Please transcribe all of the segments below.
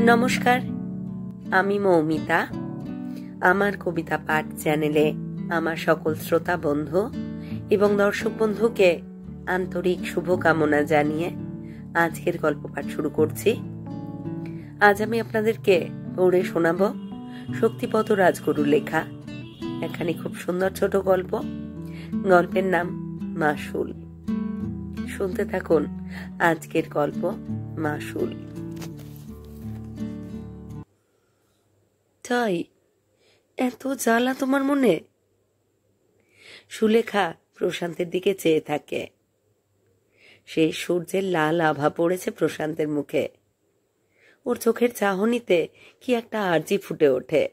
নমস্কার, আমি মৌমিতা। আমার কবিতা পাঠ চ্যানেলে আমার সকল শ্রোতা বন্ধু এবং দর্শক বন্ধুকে আন্তরিক শুভকামনা জানিয়ে আজকের গল্প পাঠ শুরু করছি। আজ আমি আপনাদেরকে পড়ে শোনাব শক্তিপদ রাজগুরুর লেখা একখানি খুব সুন্দর ছোট গল্প। গল্পের নাম মাসুল। শুনতে থাকুন আজকের গল্প মাসুল। তাই এত জ্বালা তোমার মনে? সুলেখা প্রশান্তের দিকে চেয়ে থাকে। সেই সূর্যের লাল আভা পড়েছে প্রশান্তের মুখে। ওর চোখের চাহনিতে কি একটা আর্জি ফুটে ওঠে।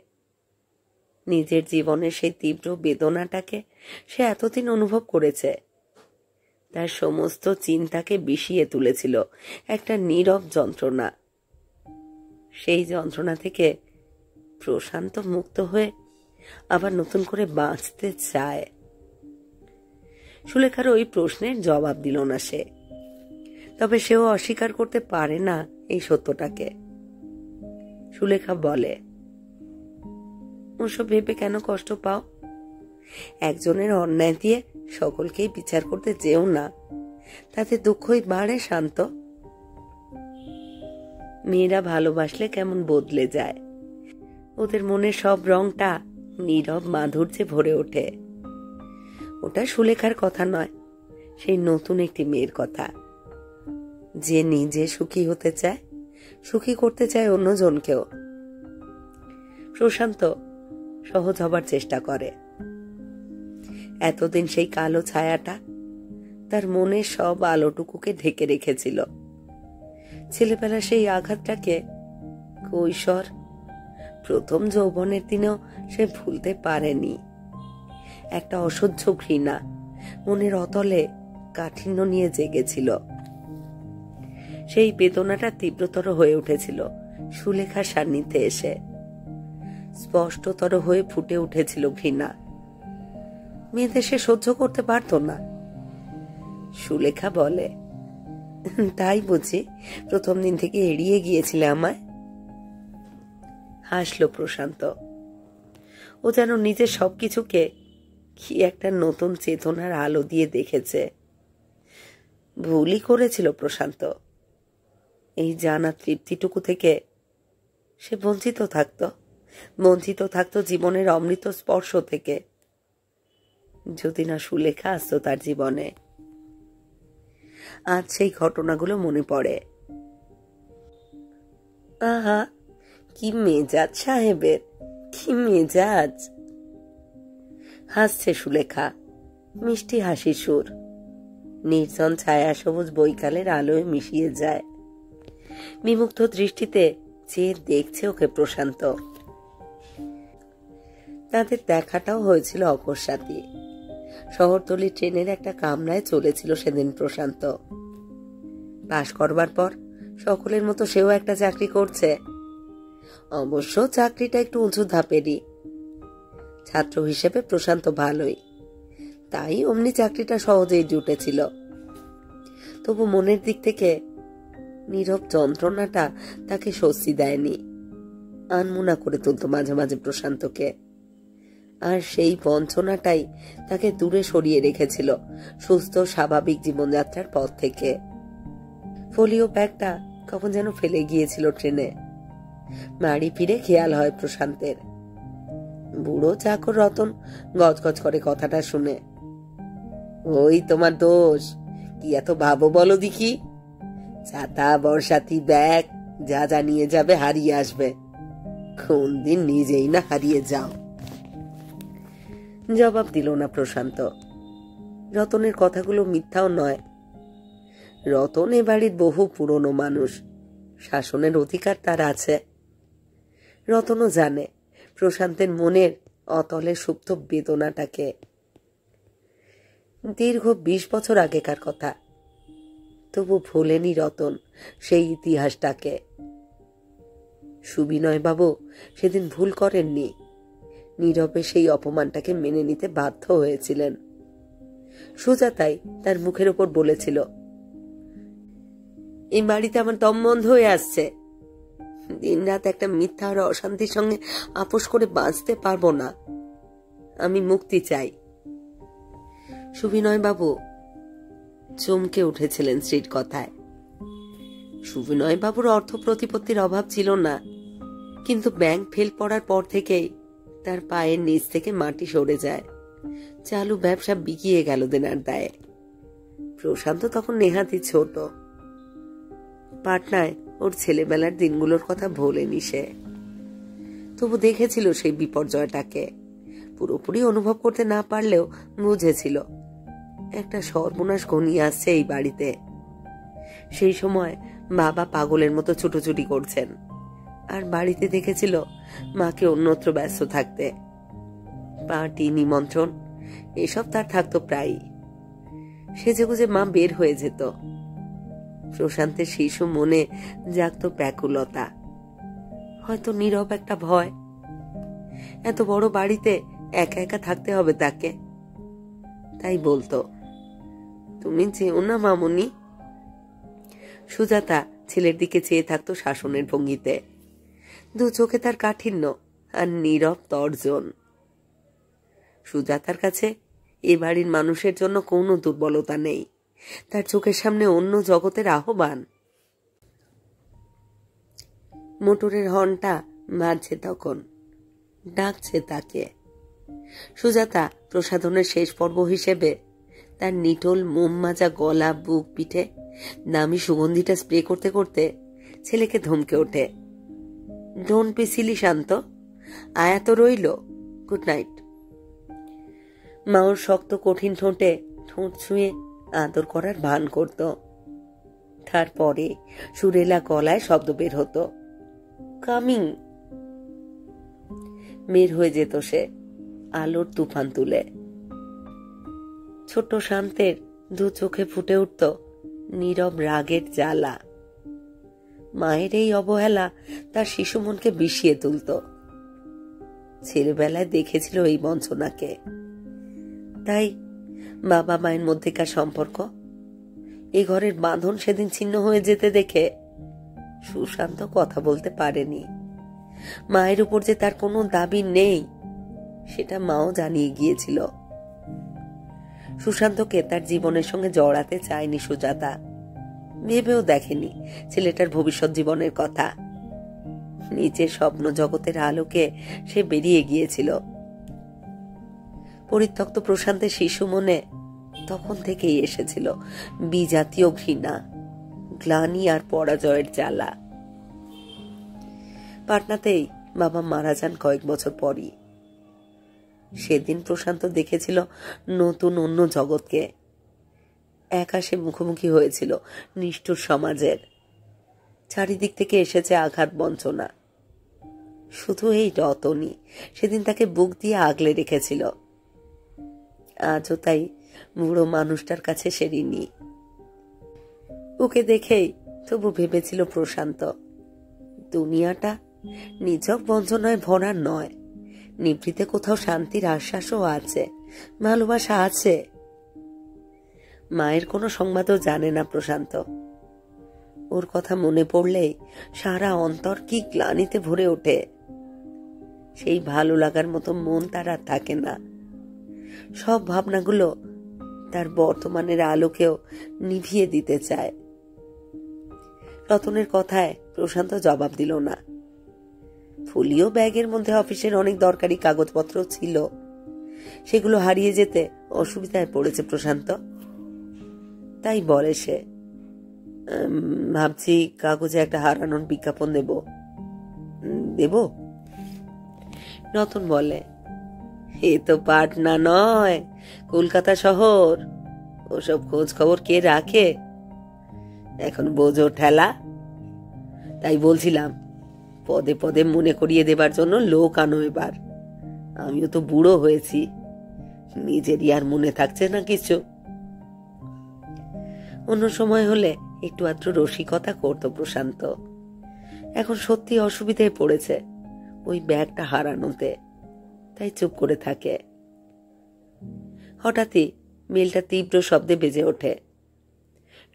নিজের জীবনের সেই তীব্র বেদনাটাকে সে এতদিন অনুভব করেছে। তার সমস্ত চিন্তাকে বিষিয়ে তুলেছিল একটা নীরব যন্ত্রণা। সেই যন্ত্রণা থেকে প্রশান্ত মুক্ত হয়ে আবার নতুন করে বাঁচতে চায়। সুলেখার ওই প্রশ্নের জবাব দিল না সে, তবে সেও অস্বীকার করতে পারে না এই সত্যটাকে। সুলেখা বলে, ওসব ভেবে কেন কষ্ট পাও? একজনের অন্যায় দিয়ে সকলকেই বিচার করতে যেও না, তাতে দুঃখই বাড়ে শান্ত। মেয়েরা ভালোবাসলে কেমন বদলে যায়, ওদের মনের সব রংটা নীরব মাধুর্যে ভরে ওঠে। ওটা সুলেখার কথা নয়, সেই নতুন একটি মেয়ের কথা, যে নিজে সুখী হতে চায়, সুখী করতে চায় অন্যজনকেও। প্রশান্ত সহজ হবার চেষ্টা করে। এতদিন সেই কালো ছায়াটা তার মনের সব আলোটুকুকে ঢেকে রেখেছিল। ছেলেবেলা সেই আঘাতটাকে, কৈশোর প্রথম যৌবনের দিনেও সে ভুলতে পারেনি। একটা অসহ্য ঘৃণা মনের অতলে কাঠিন্য নিয়ে জেগেছিল। সেই বেদনাটা তীব্রতর হয়ে উঠেছিল সুলেখার সান্নিধ্যে এসে। স্পষ্টতর হয়ে ফুটে উঠেছিল ঘৃণা। মেয়েদের সে সহ্য করতে পারত না। সুলেখা বলে, তাই বুঝি প্রথম দিন থেকে এড়িয়ে গিয়েছিলে আমায়? হাসলো প্রশান্ত। ও যেন নিজের সবকিছুকে কি একটা নতুন চেতনার আলো দিয়ে দেখেছে। ভুলই করেছিল প্রশান্ত। এই জানা তৃপ্তিটুকু থেকে সে বঞ্চিত থাকতো জীবনের অমৃত স্পর্শ থেকে, যদি না সুলেখা আসতো তার জীবনে। আজ সেই ঘটনাগুলো মনে পড়ে। আহা, কি মেজাজ সাহেবের, কি মেজাজ! হাসছে সুলেখা, মিষ্টি হাসির সুর নির্জন ছায়া সবুজ বৈকালের আলোয় মিশিয়ে যায়। বিমুগ্ধ দৃষ্টিতে চেয়ে দেখছে ওকে প্রশান্ত। তাদের দেখাটাও হয়েছিল অকস্মাৎই। শহরতলি ট্রেনের একটা কামরায় চলেছিল সেদিন প্রশান্ত। পাশ করবার পর সকলের মতো সেও একটা চাকরি করছে। অবশ্য চাকরিটা একটু উঁচু ধাপেরই। ছাত্র হিসেবে প্রশান্ত ভালোই, তাই অমনি চাকরিটা সহজেই জুটেছিল। তবু মনের দিক থেকে নীরব যন্ত্রণাটা তাকে স্বস্তি দেয়নি, আনমনা করে তুলত মাঝে মাঝে প্রশান্তকে। আর সেই বঞ্চনাটাই তাকে দূরে সরিয়ে রেখেছিল সুস্থ স্বাভাবিক জীবনযাত্রার পথ থেকে। ফোলিও ব্যাগটা কখন যেন ফেলে গিয়েছিল ট্রেনে। বাড়ি ফিরে খেয়াল হয় প্রশান্তের। বুড়ো চাকর রতন গজগজ করে কথাটা শুনে, ওই তোমার দোষ, কি এত ভাবো বলো দেখি? ছাতা বর্ষাতি ব্যাগ যা যা নিয়ে যাবে হারিয়ে আসবে, কোন দিন নিজেই না হারিয়ে যাও। জবাব দিল না প্রশান্ত। রতনের কথাগুলো মিথ্যাও নয়। রতন এ বাড়ির বহু পুরনো মানুষ, শাসনের অধিকার তার আছে। রতনও জানে প্রশান্তের মনের অতলে সুপ্ত বেদনাটাকে। দীর্ঘ 20 বছর আগেকার কথা, তবু ভোলেনি রতন সেই ইতিহাসটাকে। সুবিনয় বাবু সেদিন ভুল করেননি, নীরবে সেই অপমানটাকে মেনে নিতে বাধ্য হয়েছিলেন। সুজাতাই তার মুখের ওপর বলেছিল, এই বাড়িতে আমার দম বন্ধ হয়ে আসছে, দিনরাত একটা মিথ্যা আর অশান্তির সঙ্গে আপোষ করে বাঁচতে পারবো না। আমি মুক্তি চাই। সুবিনয় বাবু চমকে উঠেছিলেন স্ত্রীর কথায়। সুবিনয় বাবুর অর্থ প্রতিপত্তির অভাব ছিল না, কিন্তু ব্যাংক ফেল পড়ার পর থেকেই তার পায়ের নিচ থেকে মাটি সরে যায়। চালু ব্যবসা বিকিয়ে গেল দেনার দায়ে। প্রশান্ত তখন নেহাতি ছোট। পাটনায় ওর ছেলেবেলার দিনগুলোর কথা ভোলেনি সে। তবু দেখেছিল সেই বিপর্যয়টাকে। পুরোপুরি অনুভব করতে না পারলেও বুঝেছিল একটা সর্বনাশ ঘনিয়ে আসছে এই বাড়িতে। সেই সময় বাবা পাগলের মতো ছুটোছুটি করছেন, আর বাড়িতে দেখেছিল মাকে অন্যত্র ব্যস্ত থাকতে। পার্টি, নিমন্ত্রণ এসব তার থাকতো প্রায়ই। সেজেগুজে মা বের হয়ে যেত। প্রশান্তের শিশু মনে জাগত ব্যাকুলতা, হয়তো নীরব একটা ভয়। এত বড় বাড়িতে একা একা থাকতে হবে তাকে। তাই বলতো, তুমি চেয়েও না মামুনি। সুজাতা ছেলের দিকে চেয়ে থাকতো শাসনের ভঙ্গিতে। দু চোখে তার কাঠিন্য আর নীরব তর্জন। সুজাতার কাছে এ বাড়ির মানুষের জন্য কোনো দুর্বলতা নেই। তার চোখের সামনে অন্য জগতের আহ্বান। মোটরের হর্নটা বাজছে তখন, ডাকছে তাকে। সুজাতা প্রসাধনের শেষ পর্ব হিসেবে তার নিটোল মোম মাজা গলা, বুক, পিঠে দামি সুগন্ধিটা স্প্রে করতে করতে ছেলেকে ধমকে ওঠে, ডোন্ট বি সিলি শান্ত, আয়া তো রইল, গুড নাইট। মা ওর শক্ত কঠিন ঠোঁটে ঠোঁট ছুঁয়ে আদর করার ভান করত। তারপরে সুরেলা গলায় শব্দ বের হতো, কামিং। বের হয়ে যেত সে আলোর তুফান তুলে। ছোট্ট শান্তের দু চোখে ফুটে উঠত নীরব রাগের জ্বালা। মায়ের এই অবহেলা তার শিশু মনকে বিষিয়ে তুলত। ছেলেবেলায় দেখেছিল এই বঞ্চনাকে। তাই বাবা মায়ের মধ্যেকার সম্পর্ক, এই ঘরের বাঁধন সেদিন ছিন্ন হয়ে যেতে দেখে সুশান্ত কথা বলতে পারেনি। মায়ের উপর যে তার কোনো দাবি নেই সেটা মাও জানিয়ে গিয়েছিল। সুশান্তকে তার জীবনের সঙ্গে জড়াতে চায়নি সুজাতা। ভেবেও দেখেনি ছেলেটার ভবিষ্যৎ জীবনের কথা। নিজের স্বপ্ন জগতের আলোকে সে বেরিয়ে গিয়েছিল। পরিত্যক্ত প্রশান্তের শিশু মনে তখন থেকেই এসেছিল বিজাতীয় ঘৃণা, গ্লানি আর পরাজয়ের জ্বালা। পাটনাতেই বাবা মারা যান কয়েক বছর পরই। সেদিন প্রশান্ত দেখেছিল নতুন অন্য জগৎকে। একা সে মুখোমুখি হয়েছিল নিষ্ঠুর সমাজের। চারিদিক থেকে এসেছে আঘাত, বঞ্চনা। শুধু এই রতনী সেদিন তাকে বুক দিয়ে আগলে রেখেছিল। আজও তাই বুড়ো মানুষটার কাছে সে ঋণী। ওকে দেখেই তবু ভেবেছিল প্রশান্ত, দুনিয়াটা নিছক বঞ্চনায় ভরা নয়, নিভৃতে কোথাও শান্তির আশ্বাসও আছে, ভালোবাসা আছে। মায়ের কোনো সংবাদও জানে না প্রশান্ত। ওর কথা মনে পড়লেই সারা অন্তর কি গ্লানিতে ভরে ওঠে। সেই ভালো লাগার মতো মন তার আর থাকে না। সব ভাবনাগুলো তার বর্তমানের আলোকেও নিভিয়ে দিতে চায়। রতনের কথায় প্রশান্ত জবাব দিল না। ফুলিও ব্যাগের মধ্যে অফিসের অনেক দরকারি কাগজপত্র ছিল, সেগুলো হারিয়ে যেতে অসুবিধায় পড়েছে প্রশান্ত। তাই বলে সে, ভাবছি কাগজে একটা হারানোর বিজ্ঞাপন দেব। রতন বলে, এ তো পাটনা নয়, কলকাতা শহর, ওসব খোঁজ খবর কে রাখে, এখন বোঝো ঠেলা। তাই বলছিলাম পদে পদে মনে করিয়ে দেবার জন্য লোক আনো এবার। আমিও তো বুড়ো হয়েছি, নিজেরই আর মনে থাকছে না কিছু। অন্য সময় হলে একটু আধটু রসিকতা করতো প্রশান্ত। এখন সত্যি অসুবিধায় পড়েছে ওই ব্যাগটা হারানোতে, তাই চুপ করে থাকে। হঠাৎই বেলটা তীব্র শব্দে বেজে ওঠে।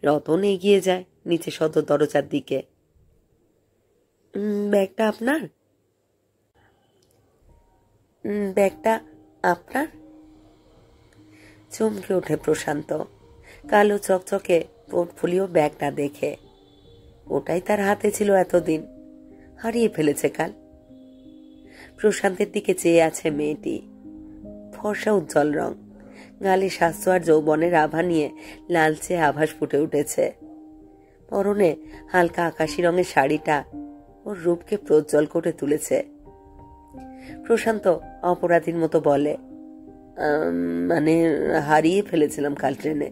রতন এগিয়ে যায় নিচে সদর দরজার দিকে। ব্যাগটা আপনার? ব্যাগটা আপনার? চমকে ওঠে প্রশান্ত কালো চকচকে পোর্টফোলিও ব্যাগটা দেখে। ওটাই তার হাতে ছিল এতদিন, হারিয়ে ফেলেছে কাল। প্রশান্তের দিকে চেয়ে আছে মেয়েটি। ফর্সা উজ্জ্বল রং, গালে স্বাস্থ্য আর যৌবনের আভা নিয়ে লালচে আভাস ফুটে উঠেছে। পরনে হালকা আকাশি রঙের শাড়িটা ওর রূপকে প্রজ্জ্বল করে তুলেছে। প্রশান্ত অপরাধীর মতো বলে, মানে হারিয়ে ফেলেছিলাম কাল ট্রেনে।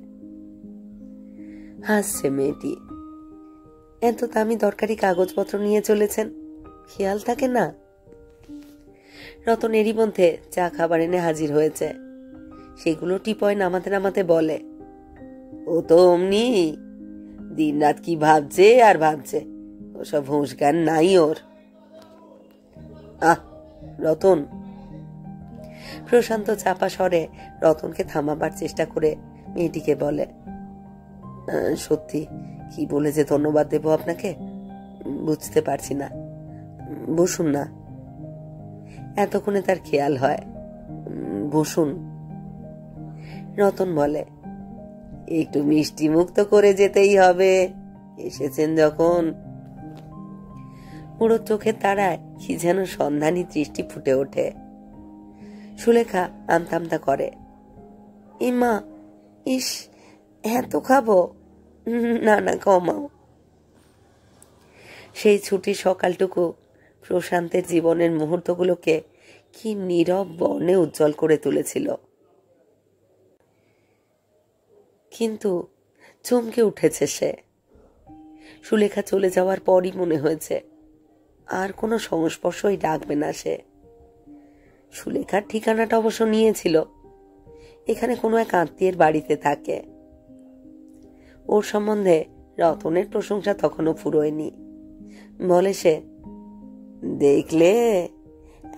হাসছে মেয়েটি। এত দামি দরকারি কাগজপত্র নিয়ে চলেছেন, খেয়াল থাকে না? রতন এরই মধ্যে চা খাবার এনে হাজির হয়েছে। সেগুলো টিপয় নামাতে নামাতে বলে, ও তো অমনি দিন রাত কি ভাবছে আর ভাবছে, ওসব হুঁশ জ্ঞান নাই ওর। আহ রতন। প্রশান্ত চাপা স্বরে রতনকে থামাবার চেষ্টা করে মেয়েটিকে বলে, সত্যি কি বলে যে ধন্যবাদ দেব আপনাকে বুঝতে পারছি না। বসুন না। এতক্ষণে তার খেয়াল হয়। বসুন। রতন বলে, একটু মিষ্টি মুক্ত করে যেতেই হবে, এসেছেন যখন। পুরো চোখের তারায় কি যেন সন্ধানী দৃষ্টি ফুটে ওঠে। সুলেখা আমতা আমতা করে, মা, ইস এত খাবো? না না কমাও। সেই ছুটির সকালটুকু প্রশান্তের জীবনের মুহূর্তগুলোকে কি নীরব বর্ণে উজ্জ্বল করে তুলেছিল। কিন্তু চমকে উঠেছে সে। সুলেখা চলে যাওয়ার পরই মনে হয়েছে আর কোনো সংস্পর্শই ডাকবে না সে। সুলেখার ঠিকানাটা অবশ্য নিয়েছিল, এখানে কোনো এক আত্মীয়ের বাড়িতে থাকে। ওর সম্বন্ধে রতনের প্রশংসা তখনও ফুরোয়নি। বলে সে, দেখলে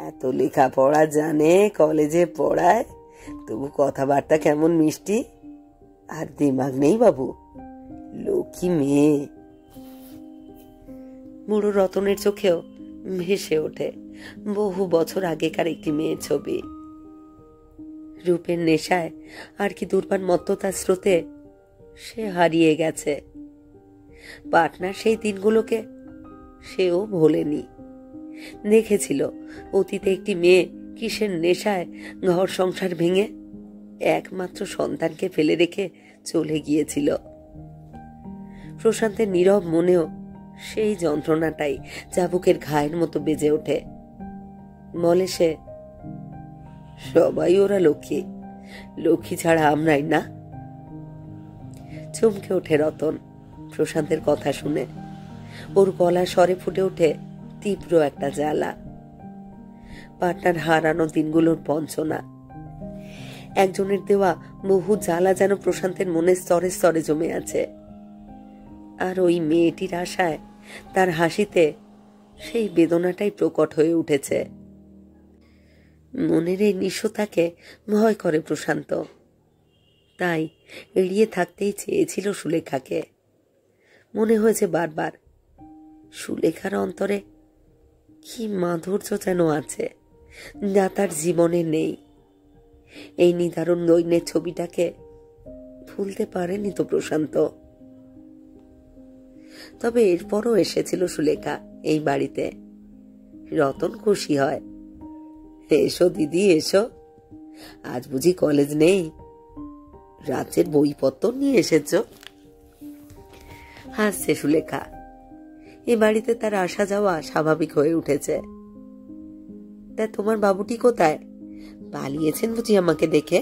এত লেখাপড়া জানে, কলেজে পড়ায়, তবু কথাবার্তা কেমন মিষ্টি। আর দিমাগ নেই বাবু, লক্ষ্মী মেয়ে। বুড়ো রতনের চোখেও ভেসে ওঠে বহু বছর আগেকার একটি মেয়ের ছবি। রূপের নেশায় আর কি দুর্বার মত্ততার স্রোতে সে হারিয়ে গেছে। পাটনার সেই দিনগুলোকে সেও ভোলেনি। দেখেছিল অতীতে একটি মেয়ে কিসের নেশায় ঘর সংসার ভেঙে একমাত্র সন্তানকে ফেলে রেখে চলে গিয়েছিল। প্রশান্তের নীরব মনেও সেই যন্ত্রণাটাই চাবুকের ঘায়ের মতো বেজে ওঠে। বলে সে, সবাই ওরা লক্ষ্মী, লক্ষ্মী ছাড়া আমরাই না। চমকে ওঠে রতন প্রশান্তের কথা শুনে। ওর গলা স্বরে ফুটে ওঠে তীব্র একটা জ্বালা। পাটনার হারানো দিনগুলোর বঞ্চনা, একজনের দেওয়া বহু জ্বালা যেন প্রশান্তের মনে স্তরে স্তরে জমে আছে। আর ওই মেয়েটির আশায়, তার হাসিতে সেই বেদনাটাই প্রকট হয়ে উঠেছে। মনের এই নিঃস্বতাকে ভয় করে প্রশান্ত, তাই এড়িয়ে থাকতেই চেয়েছিল সুলেখাকে। মনে হয়েছে বারবার, সুলেখার অন্তরে কি মাধুর্য যেন আছে যা তার জীবনে নেই। এই নিদারুণ দৈন্যের ছবিটাকে ভুলতে পারেনি তো প্রশান্ত। তবে এরপরও এসেছিল সুলেখা এই বাড়িতে। রতন খুশি হয়, এসো দিদি এসো, আজ বুঝি কলেজ নেই, রাজ্যের বইপত্র নিয়ে এসেছ। হাসছে সুলেখা। এ বাড়িতে তার আসা যাওয়া স্বাভাবিক হয়ে উঠেছে। তা তোমার বাবুটি কোথায়? পালিয়েছেন বুঝি আমাকে দেখে?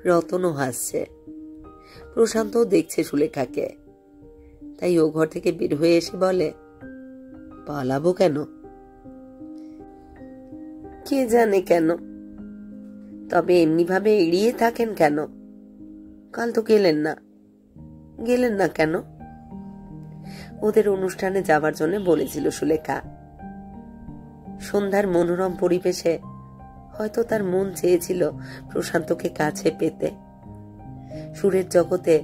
রতনও হাসছে। প্রশান্তও দেখছে সুলেখাকে, তাই ও ঘর থেকে বের হয়ে এসে বলে, পালাবো কেন? কে জানে কেন, তবে এমনি ভাবে এড়িয়ে থাকেন কেন? কাল তো গেলেন না। গেলেন না কেন? ওদের অনুষ্ঠানে যাবার জন্য বলেছিল সুলেখা। সন্ধ্যার মনোরম পরিবেশে হয়তো তার মন চেয়েছিল প্রশান্তকে কাছে পেতে। সুরের জগতে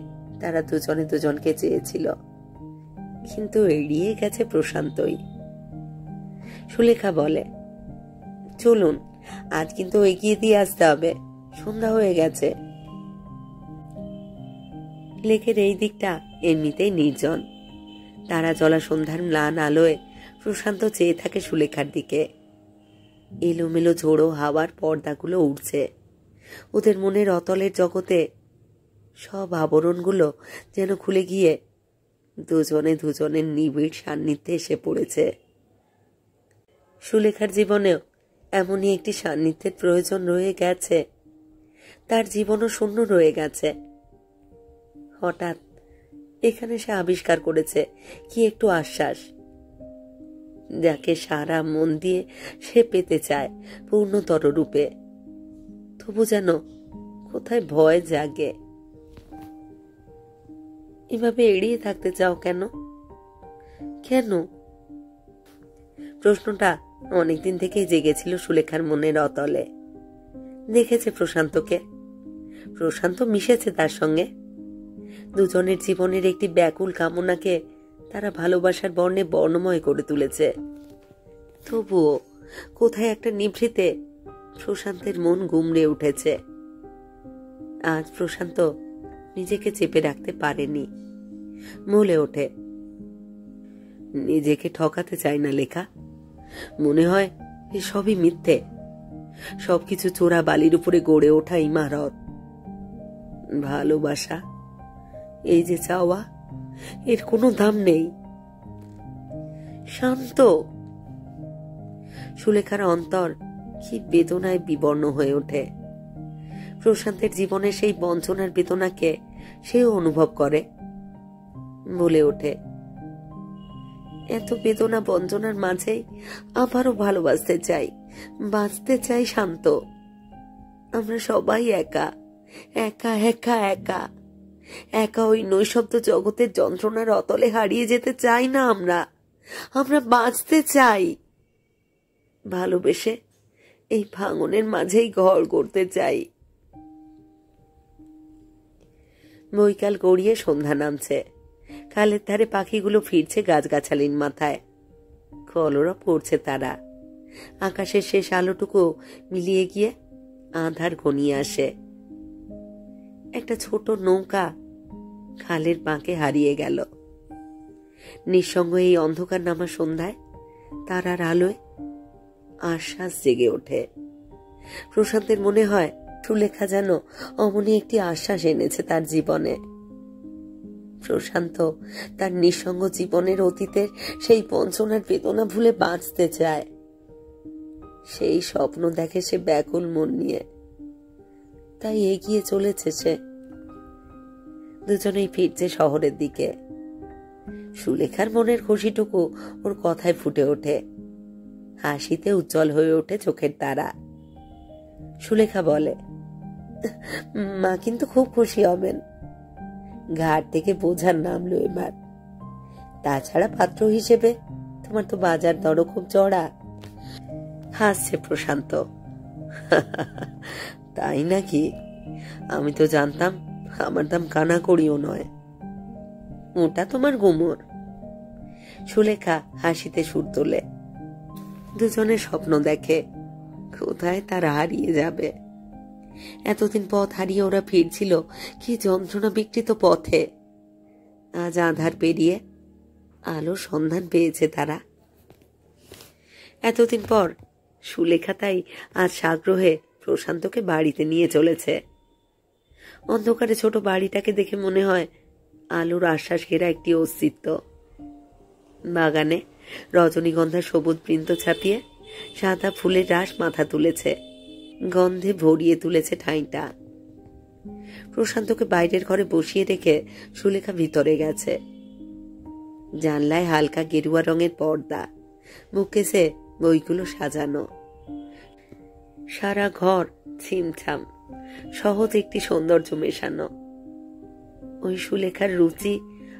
তারা দুজনে দুজনকে চেয়েছিল। কিন্তু এড়িয়ে গেছে প্রশান্তই। সুলেখা বলে, চলুন, আজ কিন্তু এগিয়ে দিয়ে আসতে হবে, সন্ধ্যা হয়ে গেছে। লেকের এই দিকটা এমনিতেই নির্জন। তারা জ্বলা সন্ধ্যার ম্লান আলোয় প্রশান্ত চেয়ে থাকে সুলেখার দিকে। এলোমেলো ঝোড়ো হাওয়ার পর্দাগুলো উঠছে। ওদের মনের অতলের জগতে সব আবরণগুলো যেন খুলে গিয়ে দুজনে দুজনের নিবিড় সান্নিধ্যে এসে পড়েছে। সুলেখার জীবনেও এমনই একটি সান্নিধ্যের প্রয়োজন রয়ে গেছে। তার জীবনও শূন্য রয়ে গেছে। হঠাৎ এখানে সে আবিষ্কার করেছে কি একটু আশ্বাস, যাকে সারা মন দিয়ে সে পেতে চায় পূর্ণতর রূপে। তবু যেন কোথায় ভয় জাগে। এভাবে এড়িয়ে থাকতে চাও কেন? কেন? প্রশ্নটা অনেকদিন থেকেই জেগেছিল সুলেখার মনের অতলে। দেখেছে প্রশান্তকে, প্রশান্ত মিশেছে তার সঙ্গে। দুজনের জীবনের একটি ব্যাকুল কামনাকে তারা ভালোবাসার বর্ণে বর্ণময় করে তুলেছে। তবুও কোথায় একটা নিভৃতে প্রশান্তের মন গুমড়ে উঠেছে। আজ প্রশান্ত নিজেকে চেপে রাখতে পারেনি। বলে ওঠে, নিজেকে ঠকাতে চাই না লেখা। মনে হয় সবই মিথ্যে, সবকিছু চোরা বালির উপরে গড়ে ওঠা ইমারত। ভালোবাসা, এই যে চাওয়া, এর কোনো দাম নেই। শান্ত। সুলেখার অন্তর কি বেদনায় বিবর্ণ হয়ে ওঠে। প্রশান্তের জীবনে সেই বঞ্চনার বেদনাকে সেও অনুভব করে। বলে ওঠে, এত বেদনা বঞ্চনার মাঝেই আবারও ভালোবাসতে চাই, বাঁচতে চাই শান্ত। আমরা সবাই একা, একা একা একা একা ওই নৈশব্দ জগতের যন্ত্রণার অতলে হারিয়ে যেতে চাই না। আমরা বাঁচতে চাই। ভালোবেসে এই ভাঙনের মাঝেই ঘর করতে চাই। বৈকাল গড়িয়ে সন্ধ্যা নামছে। খালের ধারে পাখিগুলো ফিরছে গাছগাছালির মাথায়। কলরব করছে তারা। আকাশের শেষ আলোটুকু মিলিয়ে গিয়ে আঁধার ঘনিয়ে আসে। একটা ছোট নৌকা খালের বাঁকে হারিয়ে গেল। নিঃসঙ্গ এই অন্ধকার নামা সন্ধ্যায় তারার আলোয় আশ্বাস জেগে ওঠে। প্রশান্তের মনে হয় সুলেখা যেন অমনি একটি আশ্বাস এনেছে তার জীবনে। প্রশান্ত তার নিঃসঙ্গ জীবনের অতীতের সেই বঞ্চনার বেদনা ভুলে বাঁচতে চায়। সেই স্বপ্ন দেখে সে ব্যাকুল মন নিয়ে। তাই এগিয়ে চলেছে সে। দুজনেই ফিরছে শহরের দিকে। সুলেখার মনের খুশিটুকু ওর কথায় ফুটে ওঠে। হাসিতে উজ্জ্বল হয়ে ওঠে চোখের তারা। সুলেখা বলে, মা কিন্তু খুব খুশি হবেন। ঘাট থেকে বোঝার নামলো এবার। তাছাড়া পাত্র হিসেবে তোমার তো বাজার দরও খুব চড়া। হাসছে প্রশান্ত। তাই নাকি? আমি তো জানতাম আমার দাম কানা করিও নয়। ওটা তোমার গুমর। সুলেখা হাসিতে সুর তোলে। দুজনে স্বপ্ন দেখে কোথায় তারা হারিয়ে যাবে। এতদিন পথ হারিয়ে ওরা ফিরছিল কি যন্ত্রণা বিকৃত পথে। আজ আঁধার পেরিয়ে আলো সন্ধান পেয়েছে তারা। এতদিন পর সুলেখা তাই আজ সাগ্রহে প্রশান্তকে বাড়িতে নিয়ে চলেছে। অন্ধকারে ছোট বাড়িটাকে দেখে মনে হয় আলোর আশ্বাস ঘেরা একটি অস্তিত্ব। বাগানে রজনীগন্ধা সবুজ বৃন্ত ছাপিয়ে সাদা ফুলের রাশ মাথা তুলেছে। গন্ধে ভরিয়ে তুলেছে ঠাঁইটা। প্রশান্তকে বাইরের ঘরে বসিয়ে রেখে সুলেখা ভিতরে গেছে। জানলায় হালকা গেরুয়া রঙের পর্দা, মুকেশে বইগুলো সাজানো। সারা ঘর ছিমছাম, সহজ একটি সৌন্দর্য মেশানো। ওই সুলেখার রুচি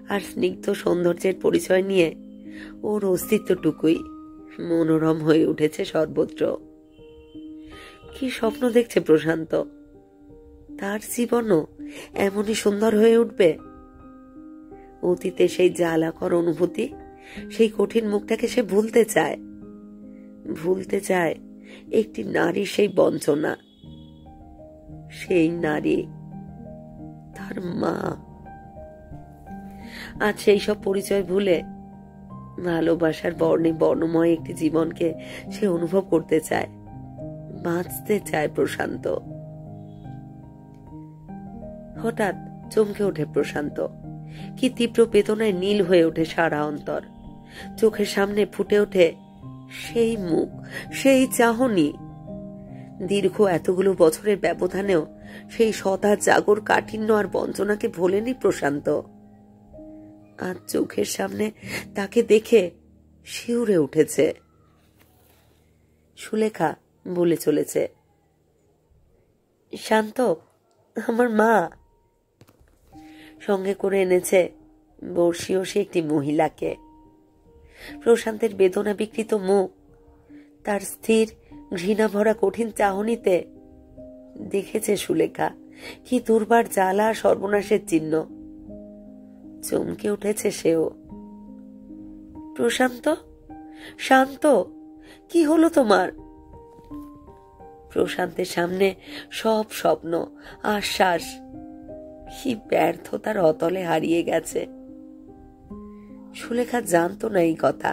আর স্নিগ্ধ সৌন্দর্যের পরিচয় নিয়ে ওর অস্তিত্বটুকুই মনোরম হয়ে উঠেছে সর্বত্র। কি স্বপ্ন দেখছে প্রশান্ত? তার জীবনও এমনই সুন্দর হয়ে উঠবে। অতীতে সেই জ্বালাকর অনুভূতি, সেই কঠিন মুখটাকে সে ভুলতে চায় একটি নারীর সেই বঞ্চনা। সেই নারী তার মা। আজ সেই সব পরিচয় ভুলে ভালোবাসার বর্ণে বর্ণময় একটি জীবনকে সে অনুভব করতে চায়, বাঁচতে চায় প্রশান্ত। হঠাৎ চমকে ওঠে প্রশান্ত। কি তীব্র বেদনায় নীল হয়ে ওঠে সারা অন্তর। চোখের সামনে ফুটে ওঠে সেই মুখ, সেই চাহনি। দীর্ঘ এতগুলো বছরের ব্যবধানেও সেই সদা জাগর কাঠিন্য আর বঞ্চনাকে ভোলেনি প্রশান্ত। আজ চোখের সামনে তাকে দেখে শিউরে উঠেছে। সুলেখা বলে চলেছে, শান্ত আমার মা। সঙ্গে করে এনেছে বর্ষীয়সী একটি মহিলাকে। প্রশান্তের বেদনা বিকৃত মুখ, তার স্থির ঘৃণা ভরা কঠিন চাহনিতে দেখেছে সুলেখা কি দুর্বার জ্বালা সর্বনাশের চিহ্ন। চমকে উঠেছে সেও। প্রশান্ত, শান্ত, কি হলো তোমার? প্রশান্তের সামনে সব স্বপ্ন, আশ্বাস কি ব্যর্থতার অতলে হারিয়ে গেছে। সুলেখা জানতো না এই কথা।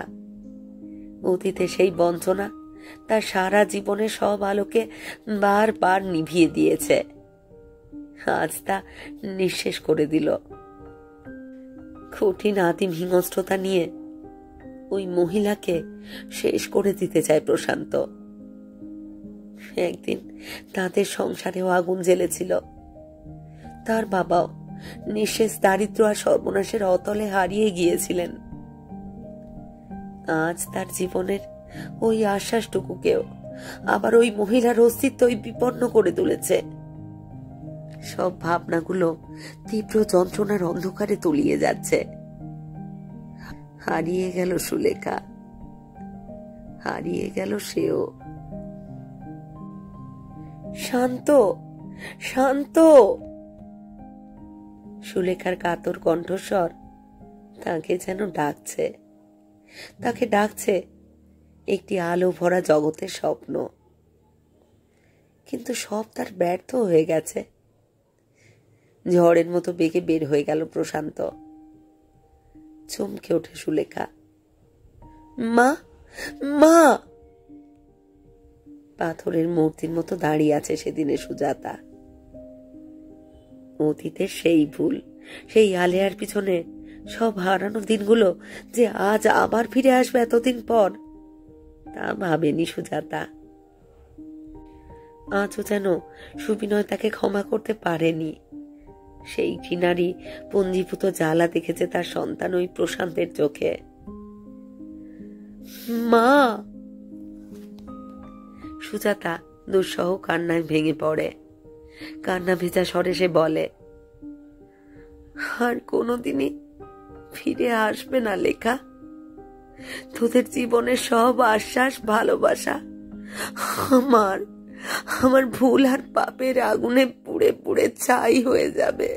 অতীতে সেই বঞ্চনা তার সারা জীবনের সব আলোকে বারবার নিভিয়ে দিয়েছে। আজ তা নিঃশেষ করে দিল। কঠিন আদিম হিংস্রতা নিয়ে ওই মহিলাকে শেষ করে দিতে চায় প্রশান্ত। একদিন তাদের সংসারেও আগুন জ্বেলেছিল। তার বাবাও নিঃশেষ দারিদ্র আর সর্বনাশের অতলে হারিয়ে গিয়েছিলেন। আজ তার জীবনের ওই আশ্বাসটুকুকেও আবার ওই মহিলার অস্তিত্বই বিপন্ন করে তুলেছে। সব ভাবনাগুলো তীব্র যন্ত্রণার অন্ধকারে তলিয়ে যাচ্ছে। হারিয়ে গেল সুলেখা, হারিয়ে গেল সেও। শান্ত, শান্ত। সুলেখার কাতর কণ্ঠস্বর তাকে যেন ডাকছে, তাকে ডাকছে একটি আলো ভরা জগতের স্বপ্ন। কিন্তু সব তার ব্যর্থ হয়ে গেছে। ঝড়ের মতো বেগে বের হয়ে গেল প্রশান্ত। চমকে ওঠে সুলেখা। মা, মা। পাথরের মূর্তির মতো দাঁড়িয়ে আছে সেদিনের সুজাতা। অতীতের সেই ভুল, সেই আলেয়ার পিছনে সব হারানো দিনগুলো যে আজ আবার ফিরে আসবে এতদিন পর, তা ভাবেনি সুজাতা। আজও যেন সুবিনয় তাকে ক্ষমা করতে পারেনি। সেই ঘৃণারই পঞ্জীভূত জ্বালা দেখেছে তার সন্তান ওই প্রশান্তের চোখে। মা। সুজাতা দুঃসহ কান্নায় ভেঙে পড়ে। কান্না ভেজা স্বরে সে বলে, আর কোনোদিনই ফিরে আসবে না লেখা। তোদের জীবনের সব আশ্বাস, ভালোবাসা আমার ভুল আর পাপের আগুনে পুড়ে পুড়ে ছাই হয়ে যাবে।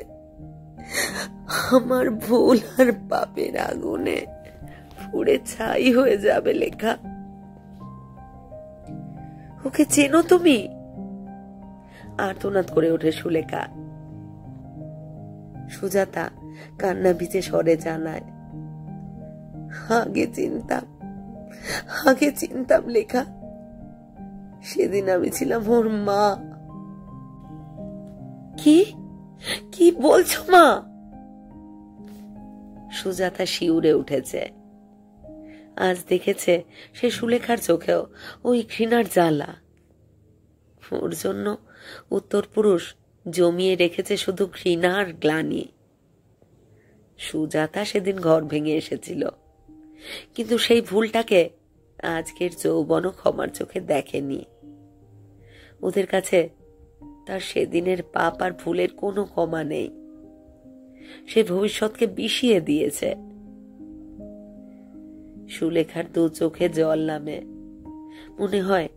আমার ভুল আর পাপের আগুনে পুড়ে ছাই হয়ে যাবে লেখা। ওকে চেনো তুমি? আর্তনাদ করে ওঠে সুলেখা। সুজাতা কান্না ভিজে স্বরে জানায়, আগে চিনতাম লেখা। সেদিন আমি ছিলাম ওর মা। কি বলছো মা? সুজাতা শিউরে উঠেছে। আজ দেখেছে সে সুলেখার চোখেও ওই ঘৃণার জ্বালা। ওর জন্য উত্তর পুরুষ জমিয়ে রেখেছে শুধু ঘৃণা আর গ্লানি। সুজাতা সেদিন ঘর ভেঙে এসেছিল, কিন্তু সেই ভুলটাকে আজকের যৌবন ক্ষমার চোখে দেখেনি। ওদের কাছে তার সেদিনের পাপ আর ভুলের কোনো ক্ষমা নেই। সে ভবিষ্যৎকে বিষিয়ে দিয়েছে। সুলেখার দু চোখে জল নামে। মনে হয়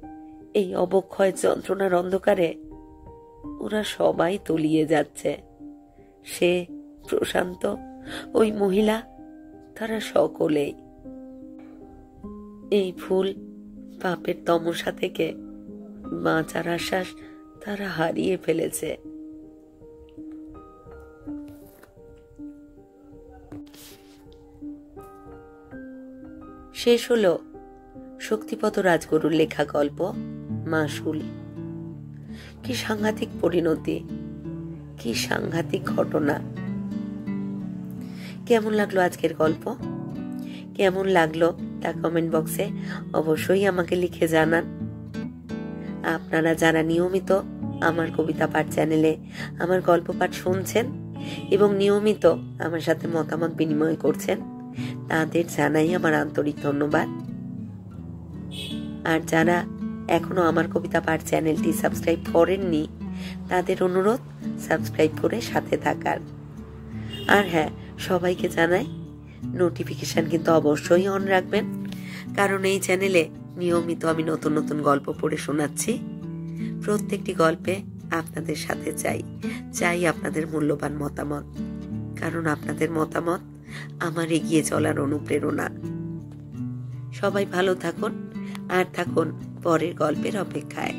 এই অবক্ষয় যন্ত্রণার অন্ধকারে ওরা সবাই তলিয়ে যাচ্ছে। সে, প্রশান্ত, ওই মহিলা, তারা সকলেই। এই ভুল পাপের তমসা থেকে বাঁচার আশ্বাস তারা হারিয়ে ফেলেছে। শেষ হলো শক্তিপদ রাজগুরুর লেখা গল্প মাসুল। কি সাংঘাতিক পরিণতি, কি সাংঘাতিক ঘটনা। কেমন লাগলো আজকের গল্প? কেমন লাগলো তা কমেন্ট বক্সে অবশ্যই আমাকে লিখে জানান। আপনারা যারা নিয়মিত আমার কবিতা পাঠ চ্যানেলে আমার গল্প পাঠ শুনছেন এবং নিয়মিত আমার সাথে মতামত বিনিময় করছেন, তাদের জানাই আমার আন্তরিক ধন্যবাদ। আর যারা এখনো আমার কবিতা পাঠ চ্যানেলটি সাবস্ক্রাইব করেননি, তাদের অনুরোধ সাবস্ক্রাইব করে সাথে থাকার। আর হ্যাঁ, সবাইকে জানাই নোটিফিকেশন কিন্তু অবশ্যই অন রাখবেন, কারণ এই চ্যানেলে নিয়মিত আমি নতুন নতুন গল্প পড়ে শোনাচ্ছি। প্রত্যেকটি গল্পে আপনাদের সাথে চাই আপনাদের মূল্যবান মতামত, কারণ আপনাদের মতামত আমার এগিয়ে চলার অনুপ্রেরণা। সবাই ভালো থাকুন আর থাকুন পরের গল্পের অপেক্ষায়।